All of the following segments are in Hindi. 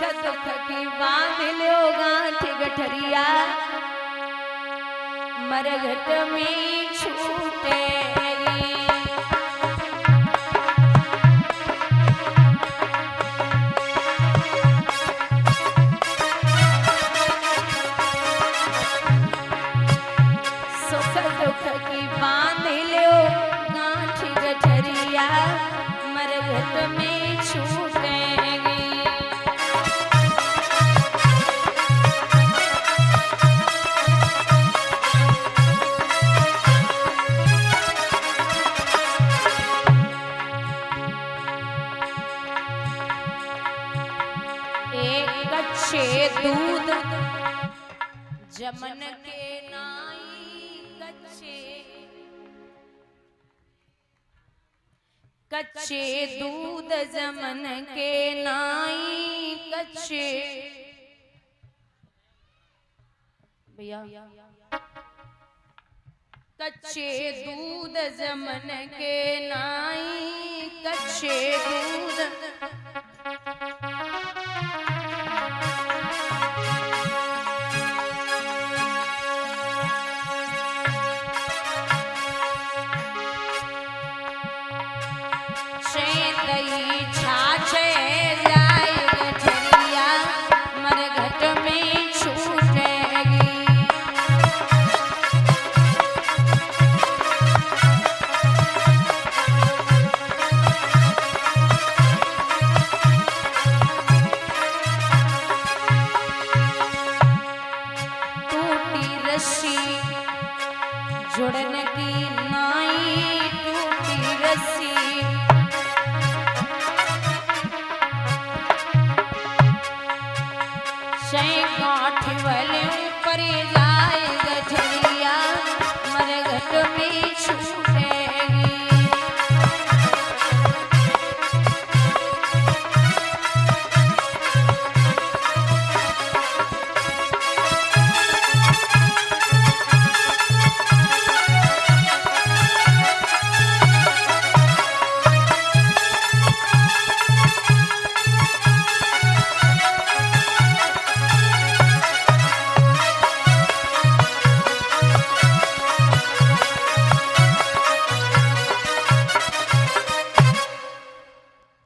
दुख की बांध लो गांठ गठरिया मरघट में छूटेगी। सुख दुख की बांध लो गांठ गठरिया मरघट में छूटेगी। कच्चे दूध जमन के नाई कच्चे दूध जमन के नाई कच्चे भैया कच्चे दूध जमन के नाई कच्चे दूध जुड़न की नाई टूटी रस्सी गांठ वाले ऊपर जाए गठरिया मरघट में छूटेगी।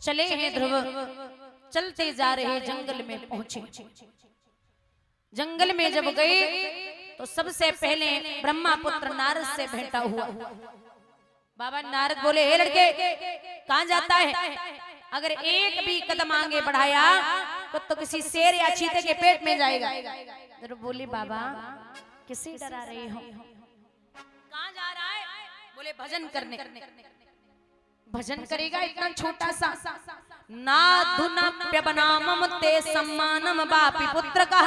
चले हैं ध्रुव, चलते जा रहे जंगल में पहुंचे। जंगल में जब गए तो सबसे पहले ब्रह्मा पुत्र नारद से भेंटा हुआ। बाबा नारद बोले, हे लड़के कहाँ जाता है? अगर एक भी कदम आगे बढ़ाया तो किसी शेर या चीते के पेट में जाएगा। ध्रुव बोले, बाबा किसे डरा रहे हो? कहाँ जा रहा है? बोले भजन करने। भजन करेगा इतना छोटा सा नाधुनप्य बनामम ते सम्मानम बापी पुत्र का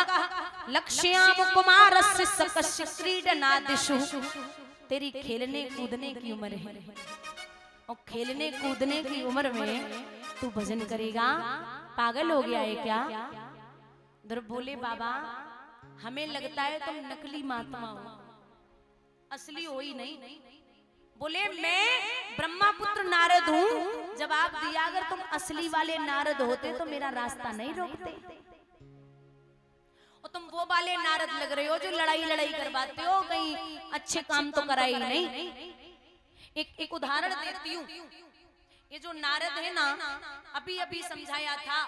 लक्ष्याम कुमारस्य सकस्य क्रीडनादिषु। तेरी खेलने कूदने की उम्र है और खेलने कूदने की उम्र में तू भजन करेगा? पागल हो गया है क्या? ध्रुव बोले, बाबा हमें लगता है तुम नकली महात्मा हो, असली हो ही नहीं। बोले, मैं ब्रह्मा पुत्र नारद हूँ। जवाब दिया, अगर तुम असली वाले नारद होते तो मेरा रास्ता नहीं रोकते। और तुम वो वाले नारद लग रहे हो जो लड़ाई करवाते हो, कहीं अच्छे काम तो कराए ही नहीं। एक उदाहरण देती हूँ। ये जो नारद है ना, अभी समझाया था।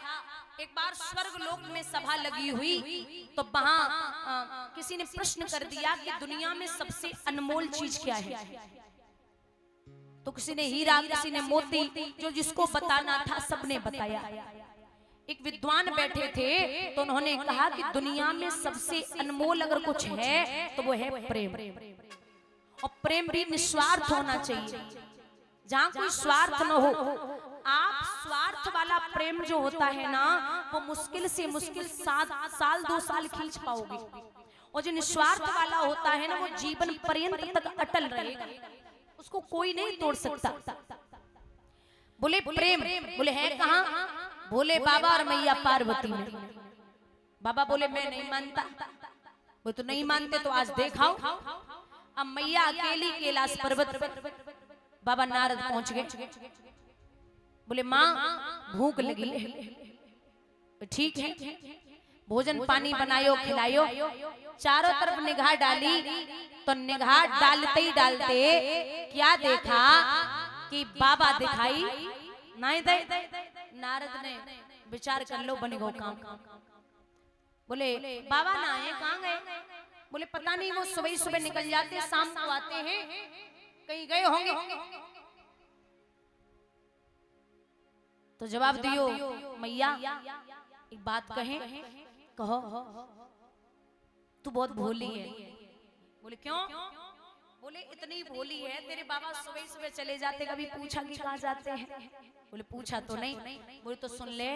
एक बार स्वर्ग लोक में सभा लगी हुई तो वहां किसी ने प्रश्न कर दिया कि दुनिया में सबसे अनमोल चीज क्या है? तो किसी ने हीरा, किसी ने मोती, जो जिसको बताना था सबने बताया। एक विद्वान बैठे थे तो उन्होंने कहा कि दुनिया में सबसे अनमोल अगर कुछ है तो वो है प्रेम। और प्रेम भी निस्वार्थ होना चाहिए, जहाँ कोई स्वार्थ न हो। आप स्वार्थ वाला प्रेम जो होता है ना, वो मुश्किल से मुश्किल 7 साल 2 साल खींच पाओगे। और जो निस्वार्थ वाला होता है ना, वो जीवन पर्यंत तक अटल रहेगा, उसको कोई नहीं तोड़ सकता। बोले प्रेम, बोले है कहाँ? बोले बाबा और मैया पार्वती में। बाबा बोले मैं नहीं मानता। वो तो नहीं मानते तो आज देखाओ। अब मैया अकेली कैलाश पर्वत बाबा नारद पहुंच गए। बोले माँ भूख लगी है। ठीक है, भोजन पानी बनायो खिलायो, चारों तरफ निगाह डाली तो निगाह डालते ही डालते क्या देखा कि बाबा दिखाई नहीं दे। नारद ने विचार कर लो, बन गो काम। बोले बाबा ना आए, कहाँ गए? बोले पता नहीं, वो सुबह सुबह निकल जाते, शाम को आते हैं, कहीं गए होंगे। तो जवाब दियो, मैया एक बात कहे, कहो। तू बहुत भोली है। बोले क्यों? बोले इतनी भोली है, तेरे बाबा सुबह सुबह चले जाते, कभी पूछा कि कहाँ जाते हैं? बोले पूछा तो नहीं। बोले तो सुन ले,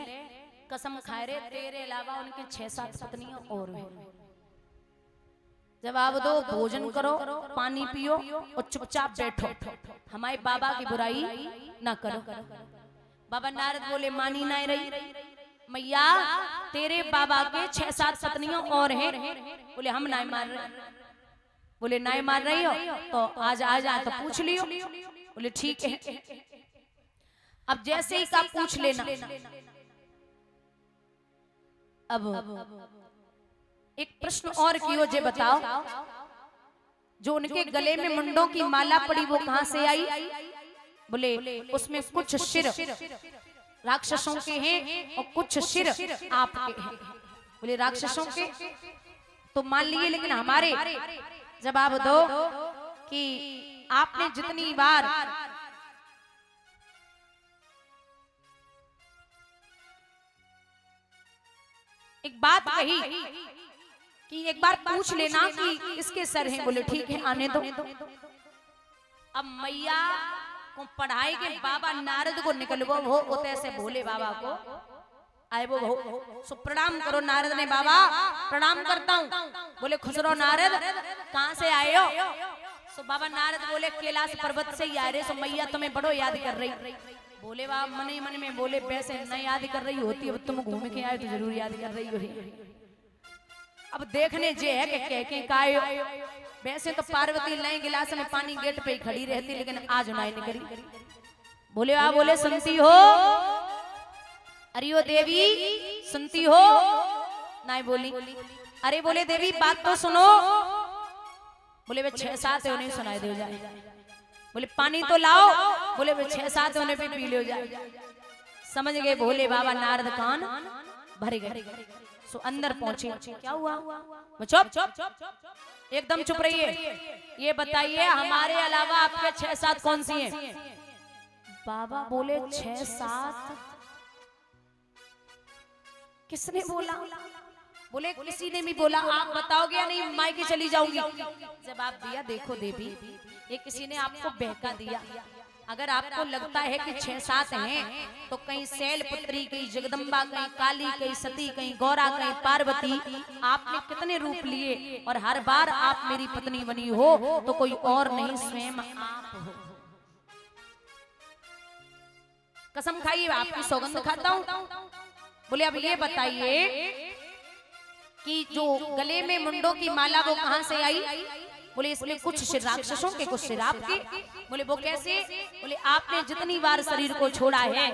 कसम खाए रे, तेरे अलावा उनके 6-7 पत्नियां और हैं। जवाब दो, भोजन करो, पानी पियो और चुपचाप बैठो, हमारे बाबा की बुराई ना करो। बाबा नारद बोले मानी नहीं रही, मैया तेरे बाबा के 6-7 पत्नियां और हैं। बोले हम नहीं मान रहे। बोले नहीं मान रही हो तो आज आ जा तो पूछ लियो। बोले ठीक है। अब जैसे ही का पूछ लेना। अब एक प्रश्न और कियो, जे बताओ, जो उनके गले में मुंडों की माला पड़ी वो कहां से आई? बोले उसमें कुछ सिर राक्षसों के हैं और कुछ सिर आपके हैं। बोले राक्षसों के तो मान लिए, लेकिन हमारे? जवाब दो कि आपने जितनी बार एक बात कही कि एक बार पूछ लेना कि इसके सर हैं। बोले ठीक है, आने दो। अब मैया को पढ़ाई के बाबा नारद को निकलवो हो उते से भोले बाबा को आए वो सो प्रणाम करो। नारद ने बाबा प्रणाम करता हूँ। बोले खुश रहो नारद, कहाँ से आए हो? सो बाबा नारद बोले कैलाश पर्वत से ही आ रहे। सो मैया तुम्हें बड़ो याद कर रही। बोले बाबा मन ही मन में बोले वैसे न याद कर रही होती, अब तुम घूम के आए तो जरूर याद कर रही हो। अब देखने जे है कि कह के काय, वैसे तो पार्वती नए गिलास में पानी गेट पे ही खड़ी रहती, लेकिन आज नहीं निकली। बोले आ बोले सुनती हो? अरे ओ देवी सुनती हो? नहीं बोली। अरे बोले देवी बात तो सुनो। बोले वे 6-7 उन्हें सुनाई दे जाए। बोले पानी तो लाओ। बोले वे 6-7 उन्हें भी पी लो जाए। समझ गए भोले बाबा नारद कान भर गए। सो अंदर पहुंचे। क्या हुआ? चुप एकदम चुप रहिए। ये बताइए हमारे अलावा आपके 6-7 कौन सी हैं? बाबा बोले 6-7 किसने बोला? बोले किसी ने भी बोला। आप बताओगे या नहीं? मायके चली जाऊंगी। जवाब दिया देखो देवी, ये किसी ने आपको बहका दिया। अगर आपको लगता है कि 6-7 हैं तो कहीं शैलपुत्री, कहीं जगदम्बा, कहीं काली, कहीं सती, कहीं गौरा, कहीं पार्वती, आपने कितने रूप लिए और हर बार आप मेरी पत्नी बनी हो तो कोई और नहीं स्वयं आप हो। कसम खाइए, आपकी सौगंध खाता हूं। बोले अब ये बताइए कि जो गले में मुंडों की माला वो कहां से आई? बोले इसमें कुछ सिर राक्षसों के, कुछ सिर आपके। बोले वो कैसे? बोले आपने जितनी बार शरीर को छोड़ा है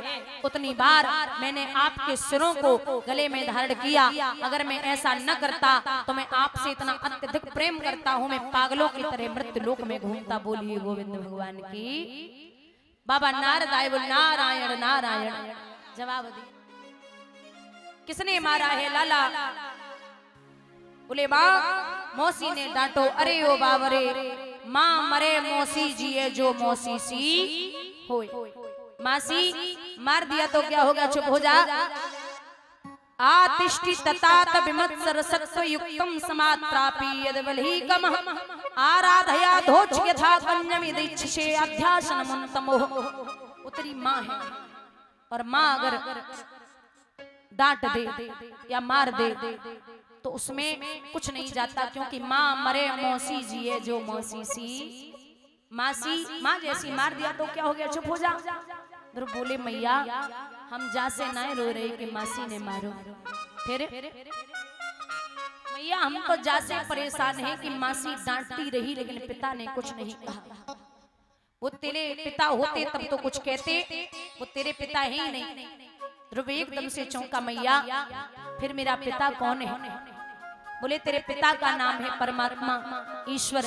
उतनी बार मैंने आपके सिरों को गले में धारण किया। अगर मैं ऐसा न करता तो मैं आपसे इतना अत्यधिक प्रेम करता हूँ, मैं पागलों की तरह मृत्यु लोक में घूमता। बोलिए गोविंद भगवान की। बाबा नारद आए, बोले नारायण नारायण। जवाब दी किसने मारा है लाला? बोले माँ मौसी ने डांटो। अरे ओ बाबरे, माँ मरे मौसी जिए जो मौसी सी होए। मासी मार दिया तो क्या होगा? चुप हो जा। आतिष्ठि ततात विमत्सर सत्व युक्तम समात्रापि यदवल्ही कम आराधया धोच यथा कन्यमि दीक्षे अध्यासन मुंतमोह। उतरी माँ है और माँ अगर डांट दे या मार दे तो उसमें कुछ नहीं जाता, क्योंकि माँ मरे मौसी जिए जो मौसी सी। मासी माँ जैसी मार दिया तो क्या हो गया? चुप हो जा। बोले मैया हम जा से ना रो रहे कि मासी ने मारो। फिर मैया हम तो जा से परेशान हैं कि मासी डांटती रही लेकिन पिता ने कुछ नहीं कहा। वो तेरे पिता होते तब तो कुछ कहते, वो तेरे पिता ही नहीं। ध्रुव एकदम से चौंका, मैया फिर मेरा पिता कौन है? बोले तेरे पिता का नाम है परमात्मा, ईश्वर,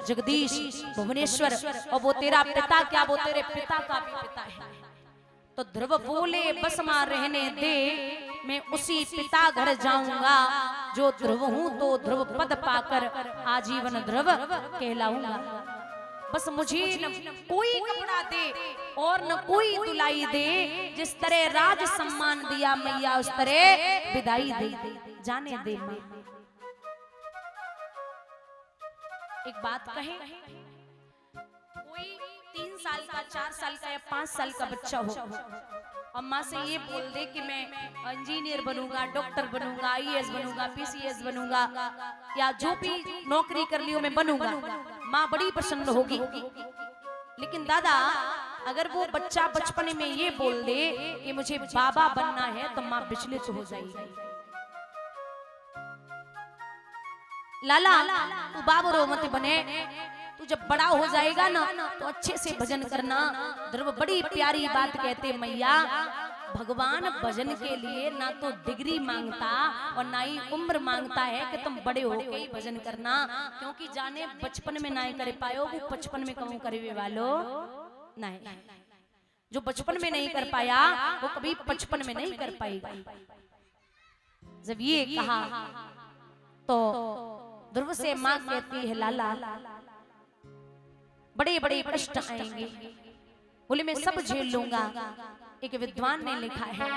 जगदीश, भुवनेश्वर, और वो तेरा पिता क्या, वो तेरे पिता का भी पिता है। तो ध्रुव बोले बस मां रहने दे, मैं उसी पिता घर जाऊंगा जो ध्रुव हूं, तो ध्रुव पद पाकर आजीवन ध्रुव कहलाऊंगा। बस मुझे न कोई कपड़ा दे और न कोई दुलाई दे, जिस तरह राज सम्मान दिया मैया उस तरह विदाई दे, जाने दे मां। एक बात कहे, कोई 3 साल का, 4 साल का या 5 साल का बच्चा हो और माँ से ये बोल दे कि मैं इंजीनियर बनूंगा, डॉक्टर बनूंगा, आईएएस बनूंगा, पीसीएस बनूंगा, या जो भी नौकरी कर लियो मैं बनूंगा, माँ बड़ी प्रसन्न होगी। लेकिन दादा अगर वो बच्चा बचपन में ये बोल दे कि मुझे बाबा बनना है, तो माँ विचलित हो जाएगी। लाला तू बाबरो मत बने, तू जब बड़ा हो जाएगा ना तो अच्छे से भजन करना। ध्रुव बड़ी प्यारी बात कहते, मैया भगवान भजन के लिए ना तो डिग्री मांगता और ना ही उम्र मांगता है कि तुम बड़े हो के ही भजन करना, क्योंकि जाने बचपन में नहीं कर पायो वो बचपन में कहूं करे वालो नहीं। जो बचपन में नहीं कर पाया वो कभी बचपन में नहीं कर पाएगा। जब ये कहा तो ध्रुव से मां कहती है, लाला बड़े बड़े कष्ट आएंगे, बोले मैं सब झेल लूंगा। एक विद्वान ने लिखा है,